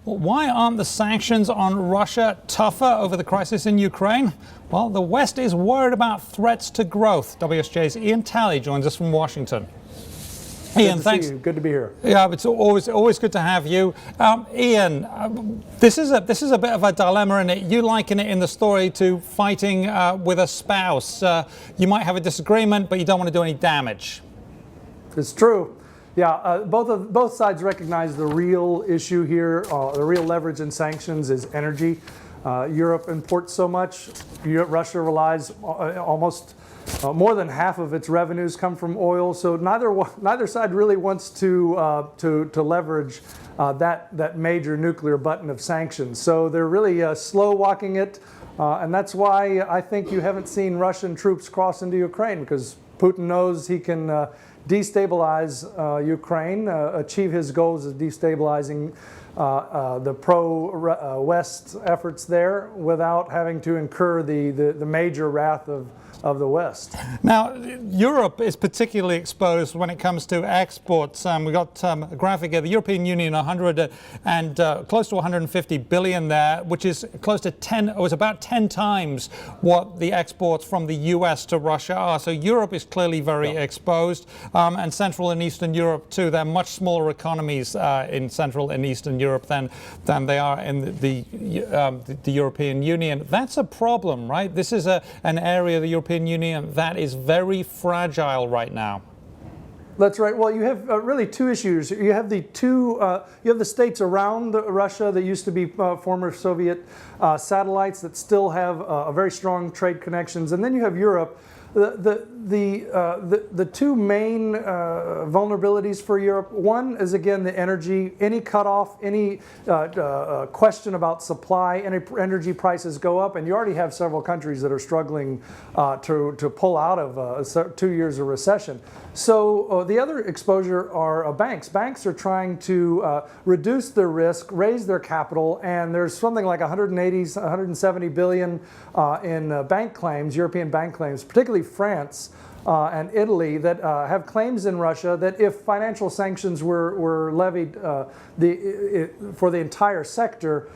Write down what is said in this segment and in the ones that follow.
Well, why aren't the sanctions on Russia tougher over the crisis in Ukraine? Well, the West is worried about threats to growth. WSJ's Ian Talley joins us from Washington. Ian, thanks. Good to be here. Yeah, it's always good to have you. Ian, this is a bit of a dilemma, and you liken it in the story to fighting with a spouse. You might have a disagreement, but you don't want to do any damage. It's true. Yeah, both sides recognize the real issue here. The real leverage in sanctions is energy. Europe imports so much. Russia relies almost more than half of its revenues come from oil. So neither side really wants to leverage that major nuclear button of sanctions. So they're really slow walking it, and that's why I think you haven't seen Russian troops cross into Ukraine, because Putin knows he can destabilize Ukraine, achieve his goals of destabilizing the pro-West efforts there without having to incur the major wrath of the West. Now, Europe is particularly exposed when it comes to exports. We've got a graphic here. The European Union, 100 and close to 150 billion there, which is close to 10, or was about 10 times what the exports from the US to Russia are. So Europe is clearly very exposed, and Central and Eastern Europe too. They're much smaller economies in Central and Eastern Europe than they are in the European Union. That's a problem, right? This is an area of the European Union that is very fragile right now. That's right. Well, you have really two issues. You have the states around Russia that used to be former Soviet satellites that still have very strong trade connections, and then you have Europe. The two main vulnerabilities for Europe, one is again the energy. Any cutoff, any question about supply, energy prices go up, and you already have several countries that are struggling to pull out of 2 years of recession. So the other exposure are banks. Banks are trying to reduce their risk, raise their capital, and there's something like 170 billion in bank claims, European bank claims, particularly France and Italy, that have claims in Russia that if financial sanctions were levied for the entire sector,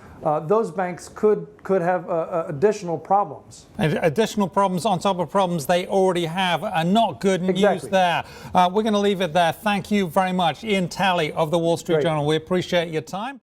those banks could have additional problems. And additional problems on top of problems they already have, and not good news there. We're going to leave it there. Thank you very much, Ian Talley of the Wall Street Journal. We appreciate your time.